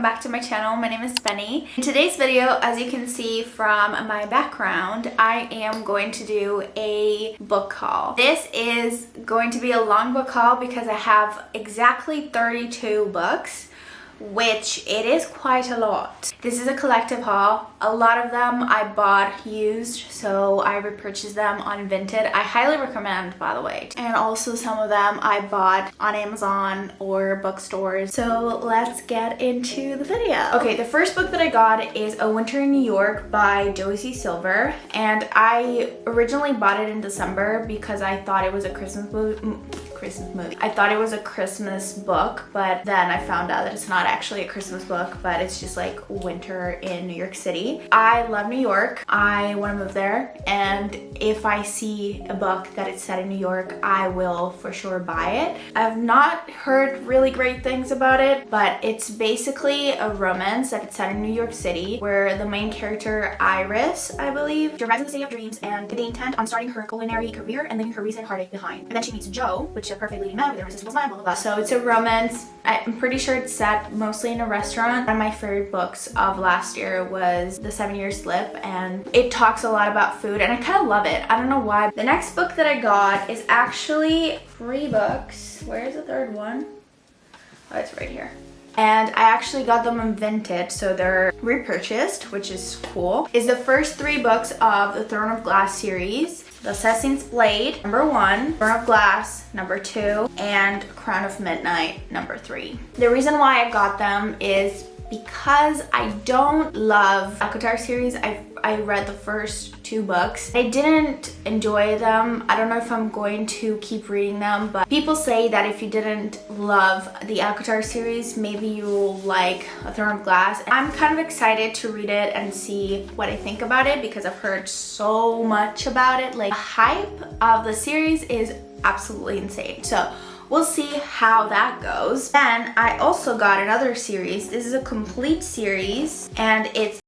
back to my channel. My name is Benny. In today's video, as you can see from my background, I am going to do a book haul. This is going to be a long book haul because I have exactly 32 books, which it is quite a lot. This is a collective haul. A lot of them I bought used, so I repurchased them on Vinted. I highly recommend, by the way. And also some of them I bought on Amazon or bookstores. So let's get into the video. Okay, the first book that I got is A Winter in New York by Josie Silver, and I originally bought it in December because I thought it was a Christmas movie. I thought it was a Christmas book, but then I found out that it's not actually a Christmas book, but it's just like winter in New York City. I love New York. I want to move there, and if I see a book that is set in New York, I will for sure buy it. I've not heard really great things about it, but it's basically a romance that it's set in New York City, where the main character, Iris, I believe, arrives in the city of dreams and with the intent on starting her culinary career and leaving her recent heartache behind. And then she meets Joe, which is a perfect leading man with irresistible smile, blah blah blah. So it's a romance. I'm pretty sure it's set mostly in a restaurant. One of my favorite books of last year was The 7-Year Slip, and it talks a lot about food, and I kind of love it. I don't know why. The next book that I got is actually 3 books. Where's the third one? Oh, it's right here. And I actually got them on Vinted, so they're repurchased, which is cool. Is the first 3 books of the Throne of Glass series. The Assassin's Blade, #1, Throne of Glass, #2, and Crown of Midnight, #3. The reason why I got them is because I don't love ACOTAR series. I read the first 2 books. I didn't enjoy them. I don't know if I'm going to keep reading them, but people say that if you didn't love the ACOTAR series, maybe you'll like A Throne of Glass. I'm kind of excited to read it and see what I think about it because I've heard so much about it. Like, the hype of the series is absolutely insane. So we'll see how that goes. Then I also got another series. This is a complete series, and it's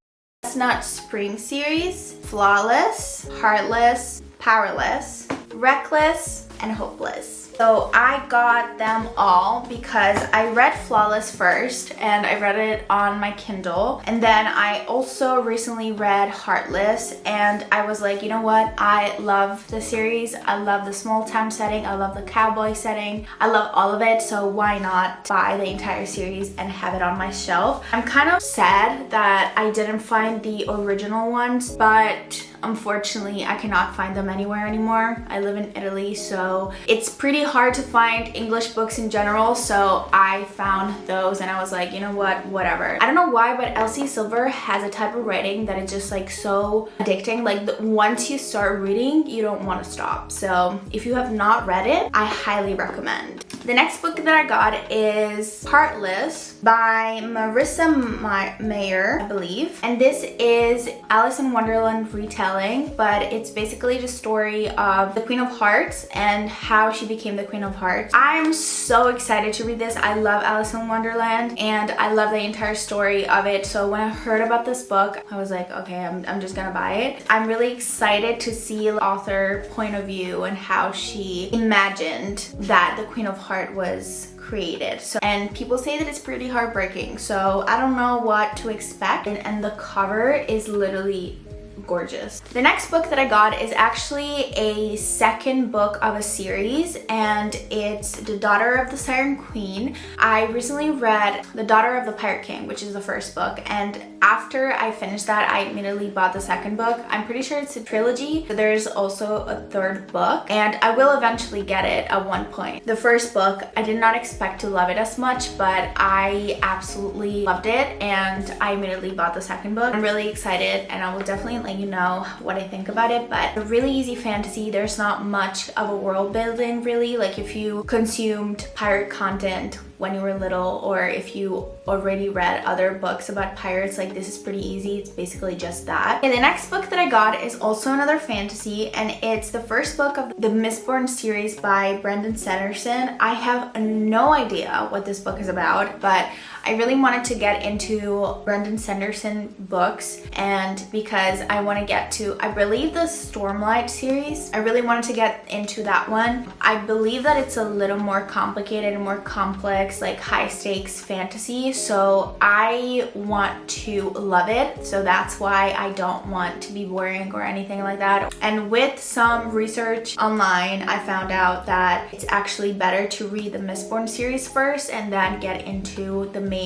Chestnut Spring series: Flawless, Heartless, Powerless, Reckless, and Hopeless. So I got them all because I read Flawless first, and I read it on my Kindle, and then I also recently read Heartless, and I was like, you know what, I love the series. I love the small town setting, I love the cowboy setting, I love all of it, so why not buy the entire series and have it on my shelf. I'm kind of sad that I didn't find the original ones, but unfortunately I cannot find them anywhere anymore. I live in Italy, so it's pretty hard to find English books in general, so I found those and I was like, you know what, whatever. I don't know why, but Elsie Silver has a type of writing that is just like so addicting. Like, once you start reading, you don't want to stop. So if you have not read it, I highly recommend. The next book that I got is Heartless by Marissa Mayer, I believe, and this is Alice in Wonderland retelling, but it's basically the story of the Queen of Hearts and how she became the Queen of Hearts. I'm so excited to read this. I love Alice in Wonderland and I love the entire story of it, so when I heard about this book, I was like, okay, I'm just gonna buy it. I'm really excited to see the author point of view and how she imagined that the Queen of Hearts was created. So, and people say that it's pretty heartbreaking, so I don't know what to expect, and the cover is literally gorgeous. The next book that I got is actually a second book of a series, and it's The Daughter of the Siren Queen. I recently read The Daughter of the Pirate King, which is the first book, and after I finished that, I immediately bought the second book. I'm pretty sure it's a trilogy. There's also a third book, and I will eventually get it at one point. The first book, I did not expect to love it as much, but I absolutely loved it, and I immediately bought the second book. I'm really excited, and I will definitely let you know what I think about it. But a really easy fantasy. There's not much of a world building, really. Like, if you consumed pirate content when you were little, or if you already read other books about pirates, like, this is pretty easy. It's basically just that. And the next book that I got is also another fantasy, and it's the first book of the Mistborn series by Brandon Sanderson. I have no idea what this book is about, but I really wanted to get into Brandon Sanderson books, and because I want to get to, I believe, the Stormlight series. I really wanted to get into that one. I believe that it's a little more complicated and more complex, like high stakes fantasy, so I want to love it. So that's why I don't want to be boring or anything like that. And with some research online, I found out that it's actually better to read the Mistborn series first and then get into the main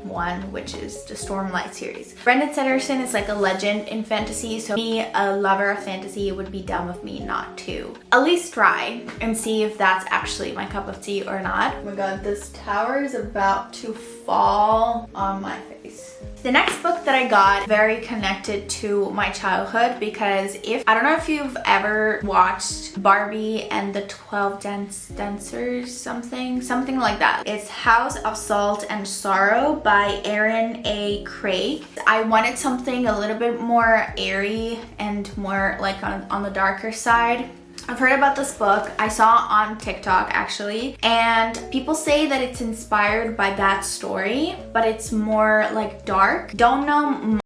one, which is the Stormlight series. Brandon Sanderson is like a legend in fantasy, so me, a lover of fantasy, it would be dumb of me not to at least try and see if that's actually my cup of tea or not. Oh my god, this tower is about to fall on my face. The next book that I got, very connected to my childhood, because I don't know if you've ever watched Barbie and the 12 Dancers, something like that. It's House of Salt and Sorrow by Erin A. Craig. I wanted something a little bit more airy and more like on the darker side. I've heard about this book. I saw it on TikTok actually, and people say that it's inspired by that story, but it's more like dark. Don't know much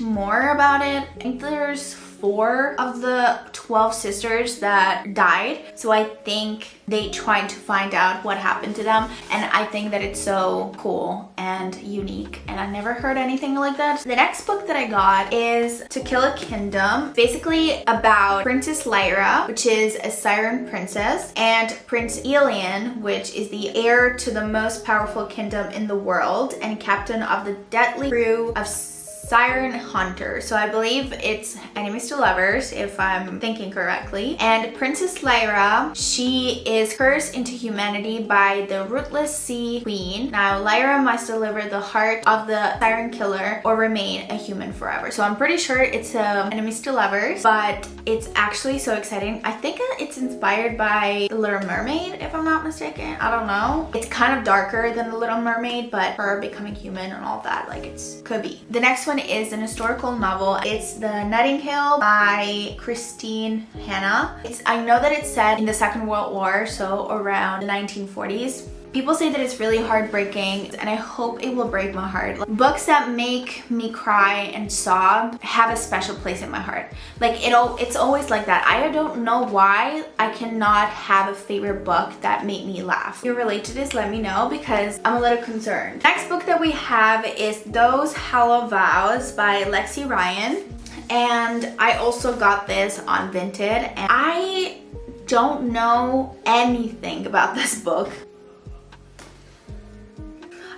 more about it. I think there's 4 of the 12 sisters that died, so I think they tried to find out what happened to them, and I think that it's so cool and unique, and I never heard anything like that. The next book that I got is Tequilla Kindom, basically about Princess Lyra, which is a Siren princess, and Prince Elian, which is the heir to the most powerful kingdom in the world and captain of the deadly crew of Siren Hunter. So I believe it's enemies to lovers, if I'm thinking correctly. And Princess Lyra, she is cursed into humanity by the ruthless sea queen. Now Lyra must deliver the heart of the siren killer or remain a human forever. So I'm pretty sure it's enemies to lovers, but it's actually so exciting. I think it's inspired by The Little Mermaid, if I'm not mistaken. I don't know. It's kind of darker than The Little Mermaid, but her becoming human and all that, like, it's could be. The next one is an historical novel. It's The Nightingale by Christine Hanna. I know that it's set in the Second World War, so around the 1940s. People say that it's really heartbreaking, and I hope it will break my heart. Like, books that make me cry and sob have a special place in my heart. Like, it's always like that. I don't know why I cannot have a favorite book that made me laugh. If you relate to this, let me know, because I'm a little concerned. Next book that we have is Those Hollow Vows by Lexi Ryan, and I also got this on Vinted, and I don't know anything about this book.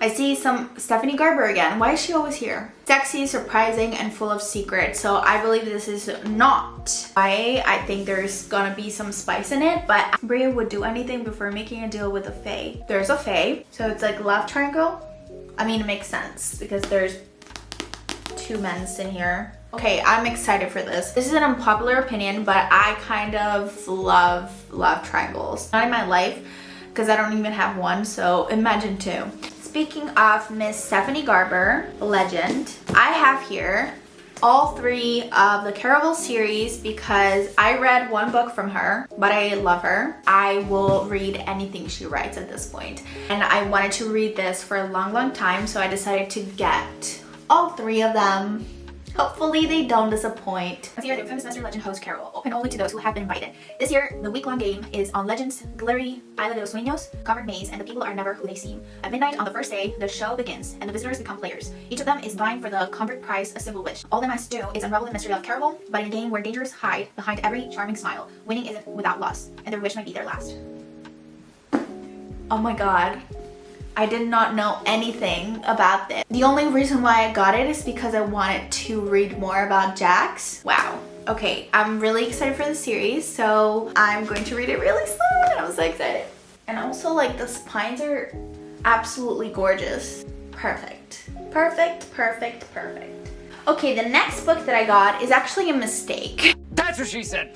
I see some Stephanie Garber again. Why is she always here? Sexy, surprising, and full of secrets. So I believe this is not. I think there's gonna be some spice in it, but Bria would do anything before making a deal with a fae. There's a fae, so it's like love triangle. I mean, it makes sense because there's 2 men's in here. Okay, I'm excited for this. This is an unpopular opinion, but I kind of love triangles. Not in my life, because I don't even have one, so imagine 2. Speaking of Miss Stephanie Garber, legend, I have here all 3 of the Caravel series because I read 1 book from her, but I love her. I will read anything she writes at this point. And I wanted to read this for a long time, so I decided to get all 3 of them. Hopefully they don't disappoint. This year, the infamous Master Legend host Caravel, open only to those who have been invited. This year, the week-long game is on Legends, Glittery, Isla de los Sueños, covered maze, and the people are never who they seem. At midnight on the first day, the show begins, and the visitors become players. Each of them is vying for the convert prize, a simple wish. All they must do is unravel the mystery of Caravel, but in a game where dangers hide behind every charming smile, winning isn't without loss, and their wish might be their last. Oh my god. I did not know anything about this. The only reason why I got it is because I wanted to read more about Jax. Wow. Okay, I'm really excited for the series, so I'm going to read it really soon, and I'm so excited. And also, like, the spines are absolutely gorgeous. Perfect. Perfect, perfect, perfect. Okay, the next book that I got is actually a mistake. That's what she said.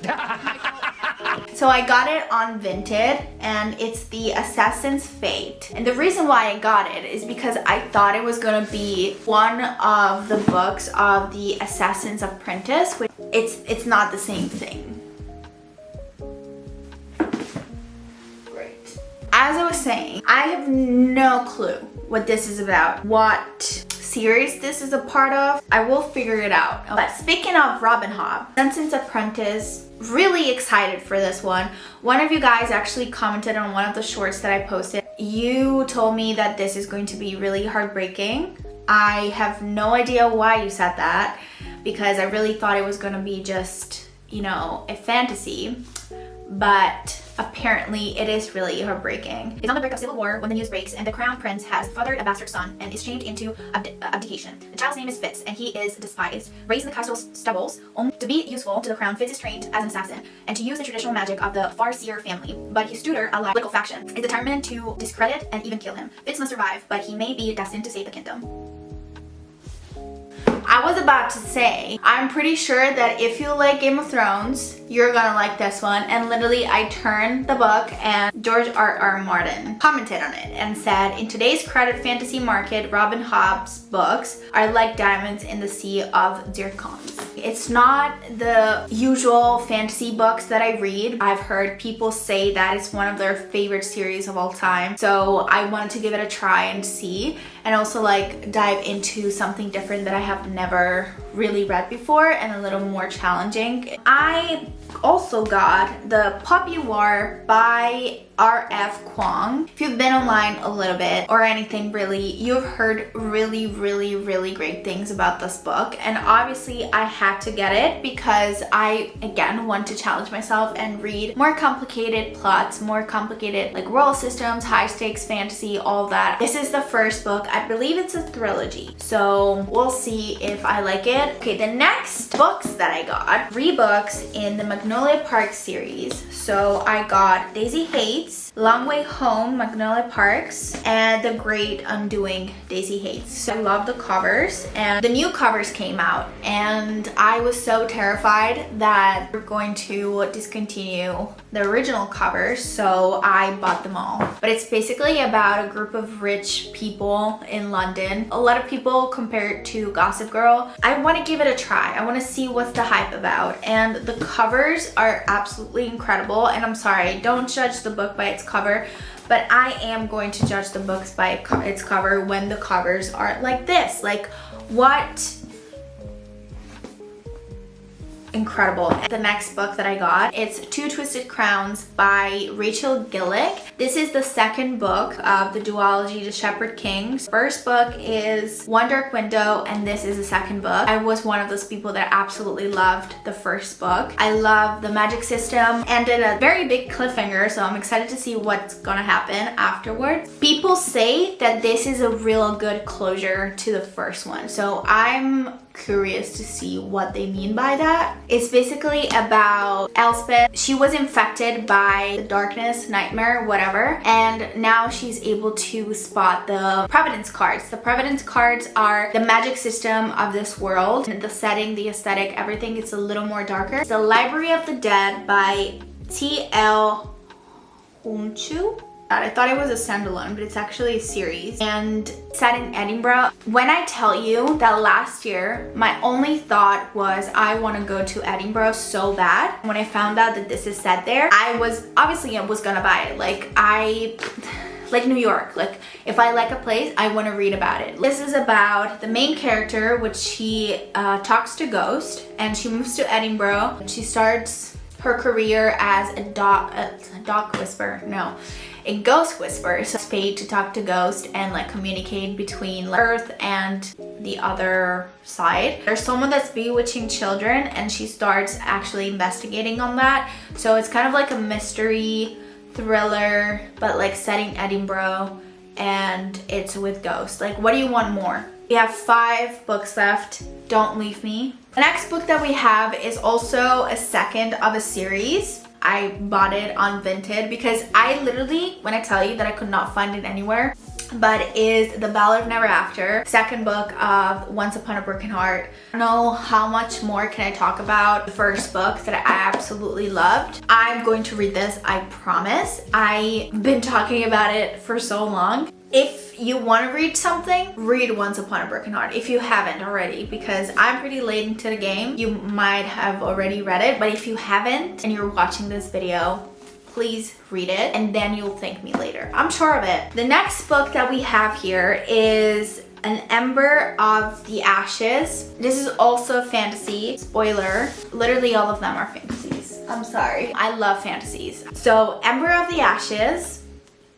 So I got it on Vinted, and it's The Assassin's Fate. And the reason why I got it is because I thought it was gonna be one of the books of the Assassin's Apprentice, which it's not the same thing. Great. As I was saying, I have no clue what this is about, what series this is a part of. I will figure it out. But speaking of Robin Hobb, since Apprentice, really excited for this one. One of you guys actually commented on one of the shorts that I posted. You told me that this is going to be really heartbreaking. I have no idea why you said that, because I really thought it was going to be just, you know, a fantasy, but apparently it is really heartbreaking. It's on the brink of civil war when the news breaks and the crown prince has fathered a bastard son and is shamed into abdication. The child's name is Fitz and he is despised. Raised in the castle stubbles, only to be useful to the crown, Fitz is trained as an assassin and to use the traditional magic of the Farseer family. But his tutor, a political faction, is determined to discredit and even kill him. Fitz must survive, but he may be destined to save the kingdom. I was about to say, I'm pretty sure that if you like Game of Thrones, you're gonna like this one. And literally I turned the book and George R.R. Martin commented on it and said, in today's crowded fantasy market, Robin Hobb's books are like diamonds in the sea of zircons. It's not the usual fantasy books that I read. I've heard people say that it's one of their favorite series of all time. So I wanted to give it a try and see, and also like dive into something different that I have never really read before and a little more challenging. I also got the Popy Are by R.F. Kuang. If you've been online a little bit or anything really, you've heard really great things about this book, and obviously I had to get it because I again want to challenge myself and read more complicated plots, more complicated like role systems, high stakes fantasy, all that. This is the first book. I believe it's a trilogy, so we'll see if I like it. Okay, the next books that I got, 3 books in the Magnolia Park series. So I got Daisy Hates, Long Way Home, Magnolia Parks, and The Great Undoing, Daisy Hates. So I love the covers, and the new covers came out and I was so terrified that we're going to discontinue the original covers, so I bought them all. But it's basically about a group of rich people in London. A lot of people compare it to Gossip Girl. I want to give it a try. I want to see what's the hype about, and the covers are absolutely incredible. And I'm sorry, don't judge the book by its cover, but I am going to judge the books by its cover when the covers are like this. Like, what? Incredible. The next book that I got, it's Two Twisted Crowns by Rachel Gillick. This is the second book of the duology The Shepherd Kings. First book is One Dark Window, and this is the second book. I was one of those people that absolutely loved the first book. I love the magic system, ended a very big cliffhanger, so I'm excited to see what's gonna happen afterwards. People say that this is a real good closure to the first one, so I'm curious to see what they mean by that. It's basically about Elspeth. She was infected by the darkness, nightmare, whatever, and now she's able to spot the Providence cards. The Providence cards are the magic system of this world. The setting, the aesthetic, everything is a little more darker. It's The Library of the Dead by T.L. Hunchu. I thought it was a standalone, but it's actually a series and set in Edinburgh. When I tell you that last year, my only thought was I want to go to Edinburgh so bad. When I found out that this is set there, I was gonna buy it. Like New York, like if I like a place, I want to read about it. This is about the main character, which she talks to ghosts, and she moves to Edinburgh. She starts her career as a ghost whisperer. So it's paid to talk to ghosts and like communicate between Earth and the other side. There's someone that's bewitching children, and she starts actually investigating on that. So it's kind of like a mystery thriller, but like setting Edinburgh, and it's with ghosts. Like, what do you want more? We have 5 books left. Don't leave me. The next book that we have is also a second of a series. I bought it on Vinted because I literally, when I tell you that I could not find it anywhere, but it is The Ballad of Never After, second book of Once Upon a Broken Heart. I don't know how much more can I talk about the first book that I absolutely loved. I'm going to read this, I promise. I've been talking about it for so long. If you want to read something, read Once Upon a Broken Heart if you haven't already, because I'm pretty late into the game. You might have already read it, but if you haven't and you're watching this video, please read it and then you'll thank me later. I'm sure of it. The next book that we have here is An Ember of the Ashes. This is also a fantasy. Spoiler, literally all of them are fantasies. I'm sorry. I love fantasies. So Ember of the Ashes,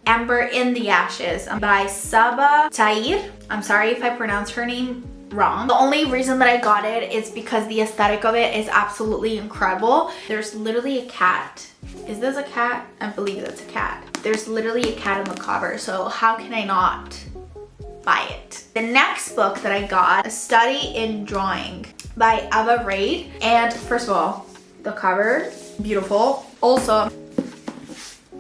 Ember in the Ashes by Saba Tahir. I'm sorry if I pronounced her name wrong. The only reason that I got it is because the aesthetic of it is absolutely incredible. There's literally a cat. Is this a cat? I believe that's a cat. There's literally a cat on the cover, so how can I not buy it? The next book that I got, A Study in Drawing by Ava Raid. And first of all, the cover, beautiful. Also,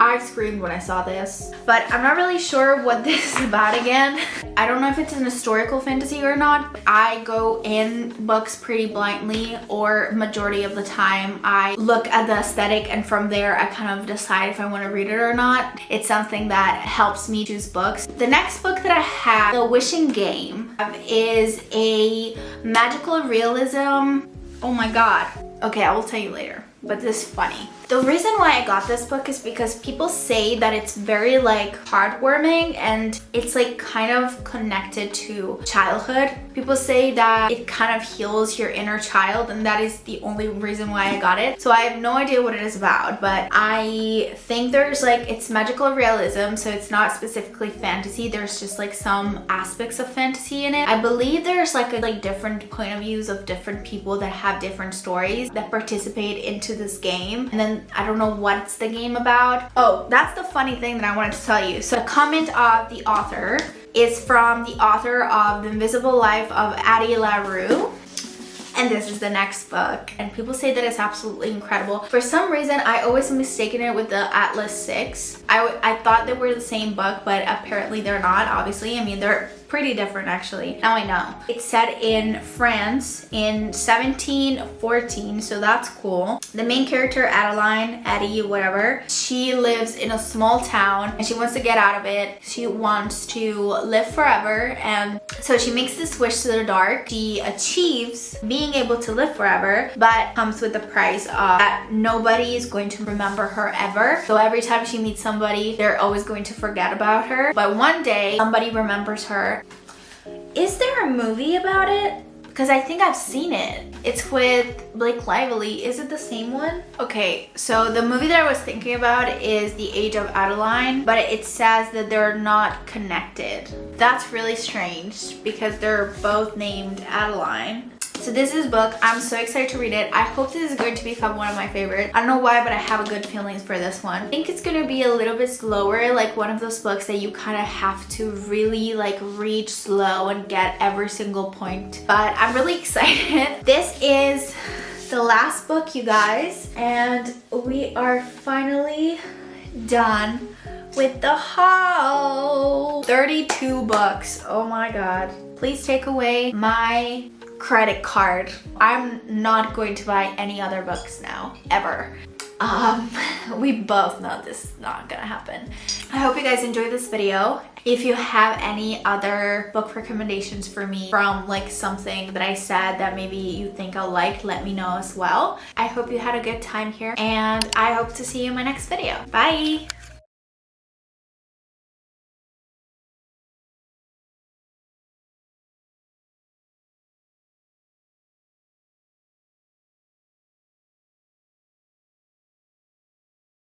I screamed when I saw this, but I'm not really sure what this is about again. I don't know if it's an historical fantasy or not. I go in books pretty blindly, or majority of the time I look at the aesthetic and from there I kind of decide if I want to read it or not. It's something that helps me choose books. The next book that I have, The Wishing Game, is a magical realism. Oh my god. Okay, I will tell you later, but this is funny. The reason why I got this book is because people say that it's very like heartwarming and it's like kind of connected to childhood. People say that it kind of heals your inner child, and that is the only reason why I got it. So I have no idea what it is about, but I think there's like, it's magical realism, so it's not specifically fantasy. There's just like some aspects of fantasy in it. I believe there's like different point of views of different people that have different stories that participate into this game. And then I don't know what's the game about. Oh, that's the funny thing that I wanted to tell you. So the comment of the author is from the author of The Invisible Life of Addie LaRue. And this is the next book. And people say that it's absolutely incredible. For some reason, I always mistaken it with the Atlas 6. I thought they were the same book, but apparently they're not, obviously. I mean, they're pretty different actually. Now I know. It's set in France in 1714, so that's cool. The main character, Adeline, Addie, whatever, she lives in a small town and she wants to get out of it. She wants to live forever, and so she makes this wish to the dark. She achieves being able to live forever, but comes with the price of that nobody is going to remember her ever. So every time she meets somebody, they're always going to forget about her. But one day, somebody remembers her. Is there a movie about it? Because I think I've seen it. It's with Blake Lively. Is it the same one? Okay, so the movie that I was thinking about is The Age of Adeline, but it says that they're not connected. That's really strange because they're both named Adeline. So this is book. I'm so excited to read it. I hope this is going to become one of my favorites. I don't know why, but I have a good feelings for this one. I think it's gonna be a little bit slower, like one of those books that you kind of have to really like read slow and get every single point. But I'm really excited. This is the last book, you guys, and we are finally done with the haul. 32 books. Oh my god. Please take away my credit card. I'm not going to buy any other books now, ever. We both know this is not gonna happen. I hope you guys enjoyed this video. If you have any other book recommendations for me from like something that I said that maybe you think I'll like, let me know as well. I hope you had a good time here, and I hope to see you in my next video. Bye!